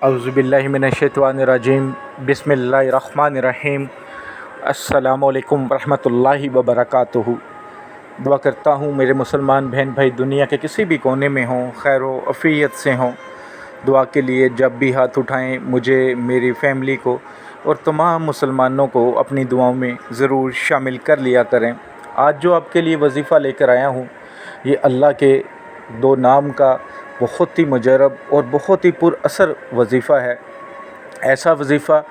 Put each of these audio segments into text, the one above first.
औज़ुबिल्लाहिमिनश्शैतानिर्रजीम बिस्मिल्लाहिर्रहमानिर्रहीम अस्सलामुअलैकुम वरहमतुल्लाहि वबरकातुहू। दुआ करता हूँ मेरे मुसलमान बहन भाई दुनिया के किसी भी कोने में हों, खैर व अफ़ियत से हों। दुआ के लिए जब भी हाथ उठाएं मुझे, मेरी फ़ैमिली को और तमाम मुसलमानों को अपनी दुआओं में ज़रूर शामिल कर लिया करें। आज जो आपके लिए वजीफ़ा लेकर आया हूँ ये अल्लाह के दो नाम का बहुत ही मुजरब और बहुत ही पुरअसर वजीफ़ा है। ऐसा वजीफ़ा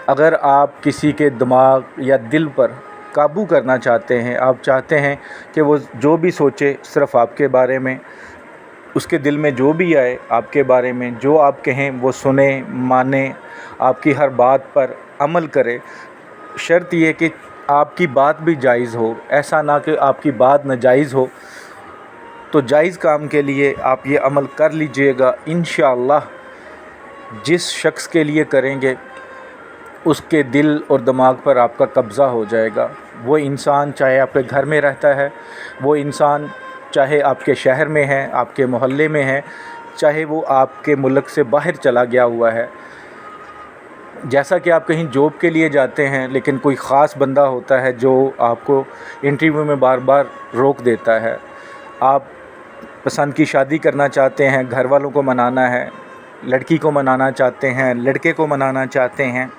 अगर आप किसी के दिमाग या दिल पर काबू करना चाहते हैं, आप चाहते हैं कि वो जो भी सोचे सिर्फ़ आपके बारे में, उसके दिल में जो भी आए आपके बारे में, जो आप कहें वो सुने, माने, आपकी हर बात पर अमल करे। शर्त ये कि आपकी बात भी जायज़ हो, ऐसा ना कि आपकी बात नाजायज़ हो। तो जायज़ काम के लिए आप ये अमल कर लीजिएगा। इंशाअल्लाह जिस शख्स के लिए करेंगे उसके दिल और दिमाग पर आपका कब्ज़ा हो जाएगा। वो इंसान चाहे आपके घर में रहता है, वो इंसान चाहे आपके शहर में है, आपके मोहल्ले में है, चाहे वो आपके मुल्क से बाहर चला गया हुआ है। जैसा कि आप कहीं जॉब के लिए जाते हैं लेकिन कोई ख़ास बंदा होता है जो आपको इंटरव्यू में बार बार रोक देता है। आप पसंद की शादी करना चाहते हैं, घर वालों को मनाना है, लड़की को मनाना चाहते हैं, लड़के को मनाना चाहते हैं,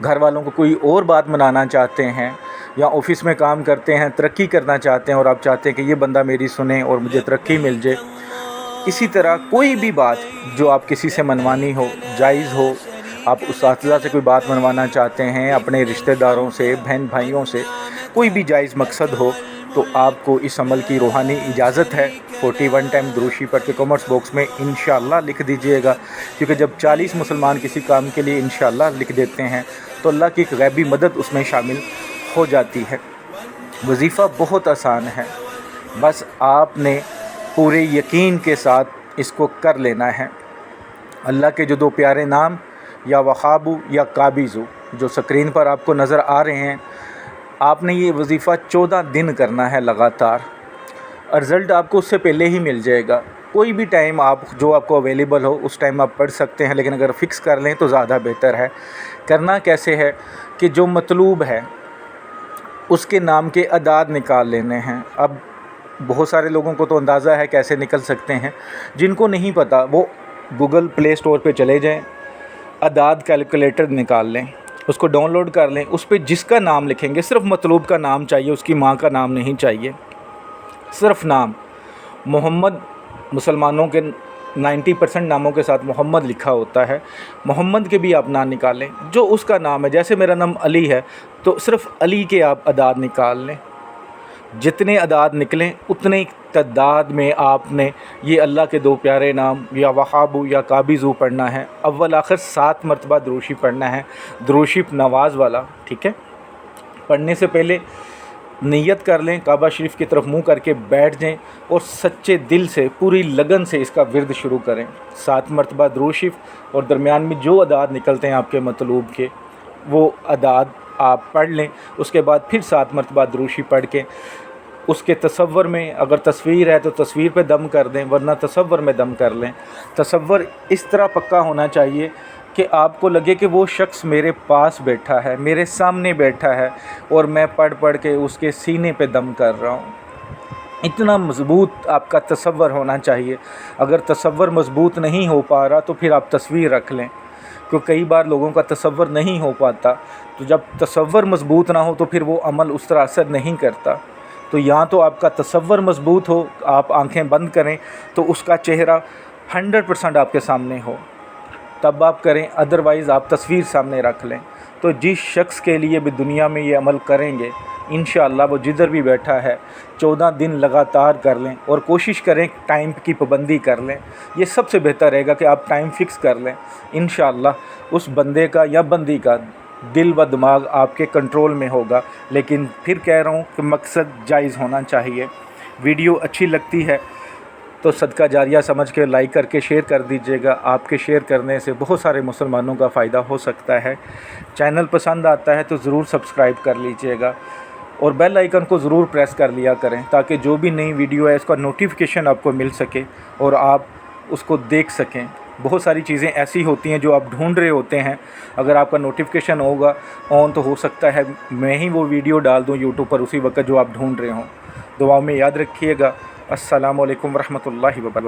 घर वालों को कोई और बात मनाना चाहते हैं, या ऑफ़िस में काम करते हैं, तरक्की करना चाहते हैं और आप चाहते हैं कि ये बंदा मेरी सुने और मुझे तरक्की मिल जाए। इसी तरह कोई भी बात जो आप किसी से मनवानी हो, जायज़ हो, आप उस्ताद से कोई बात मनवाना चाहते हैं, अपने रिश्तेदारों से, बहन भाइयों से, कोई भी जायज़ मकसद हो, तो आपको इस अमल की रूहानी इजाज़त है। 41 टाइम दुरूशी पढ़ के कमेंट्स बॉक्स में इंशाअल्लाह लिख दीजिएगा, क्योंकि जब 40 मुसलमान किसी काम के लिए इंशाअल्लाह लिख देते हैं तो अल्लाह की एक गैबी मदद उसमें शामिल हो जाती है। वजीफ़ा बहुत आसान है, बस आपने पूरे यकीन के साथ इसको कर लेना है। अल्लाह के जो दो प्यारे नाम या वहाबू या काबिज़ू जो स्क्रीन पर आपको नज़र आ रहे हैं, आपने ये वजीफ़ा 14 दिन करना है लगातार। रिज़ल्ट आपको उससे पहले ही मिल जाएगा। कोई भी टाइम आप जो आपको अवेलेबल हो उस टाइम आप पढ़ सकते हैं, लेकिन अगर फ़िक्स कर लें तो ज़्यादा बेहतर है। करना कैसे है कि जो मतलूब है उसके नाम के अदाद निकाल लेने हैं। अब बहुत सारे लोगों को तो अंदाज़ा है कैसे निकल सकते हैं, जिनको नहीं पता वो गूगल प्ले स्टोर पे चले जाएं, अदाद कैलकुलेटर निकाल लें, उसको डाउनलोड कर लें। उस पे जिसका नाम लिखेंगे, सिर्फ़ मतलूब का नाम चाहिए, उसकी माँ का नाम नहीं चाहिए, सिर्फ़ नाम। मोहम्मद मुसलमानों के 90% नामों के साथ मोहम्मद लिखा होता है। मोहम्मद के भी आप नाम निकालें जो उसका नाम है। जैसे मेरा नाम अली है तो सिर्फ़ अली के आप अदाद निकाल लें। जितने अदाद निकलें उतने तादाद में आपने ये अल्लाह के दो प्यारे नाम या वहाबू या काबिज़ू पढ़ना है। अव्वल आखिर 7 मरतबा दुरूशी पढ़ना है, दुरूशी नवाज़ वाला, ठीक है। पढ़ने से पहले नियत कर लें, काबा शरीफ की तरफ मुंह करके बैठ जाएं और सच्चे दिल से पूरी लगन से इसका विर्द शुरू करें। 7 मरतबा दुरूद शरीफ और दरमियान में जो अदाद निकलते हैं आपके मतलूब के, वो अदाद आप पढ़ लें। उसके बाद फिर 7 मरतबा दुरूद शरीफ पढ़ के उसके तसव्वुर में, अगर तस्वीर है तो तस्वीर पे दम कर दें, वरना तसव्वुर में दम कर लें। तसव्वुर इस तरह पक्का होना चाहिए कि आपको लगे कि वो शख्स मेरे पास बैठा है, मेरे सामने बैठा है और मैं पढ़ पढ़ के उसके सीने पे दम कर रहा हूँ। इतना मज़बूत आपका तसव्वुर होना चाहिए। अगर तसव्वुर मज़बूत नहीं हो पा रहा तो फिर आप तस्वीर रख लें, क्योंकि कई बार लोगों का तसव्वुर नहीं हो पाता। तो जब तसव्वुर मज़बूत ना हो तो फिर वो अमल उस तरह असर नहीं करता। तो या तो आपका तसव्वुर मज़बूत हो, आप आंखें बंद करें तो उसका चेहरा 100% आपके सामने हो, तब आप करें, अदरवाइज़ आप तस्वीर सामने रख लें। तो जिस शख्स के लिए भी दुनिया में ये अमल करेंगे इंशाअल्लाह वो जिधर भी बैठा है 14 दिन लगातार कर लें और कोशिश करें टाइम की पाबंदी कर लें। ये सबसे बेहतर रहेगा कि आप टाइम फ़िक्स कर लें। इंशाअल्लाह उस बंदे का या बंदी का दिल व दिमाग आपके कंट्रोल में होगा। लेकिन फिर कह रहा हूँ कि मकसद जायज़ होना चाहिए। वीडियो अच्छी लगती है तो सदका जारिया समझ के लाइक करके शेयर कर दीजिएगा। आपके शेयर करने से बहुत सारे मुसलमानों का फ़ायदा हो सकता है। चैनल पसंद आता है तो ज़रूर सब्सक्राइब कर लीजिएगा और बेल आइकन को ज़रूर प्रेस कर लिया करें, ताकि जो भी नई वीडियो है इसका नोटिफिकेशन आपको मिल सके और आप उसको देख सकें। بہت ساری چیزیں ایسی ہوتی ہیں جو آپ ڈھونڈ رہے ہوتے ہیں، اگر آپ کا نوٹیفیکیشن ہوگا آن تو ہو سکتا ہے میں ہی وہ ویڈیو ڈال دوں یوٹیوب پر اسی وقت جو آپ ڈھونڈ رہے ہوں۔ دعاؤں میں یاد رکھیے گا۔ السلام علیکم ورحمۃ اللہ وبرکاتہ۔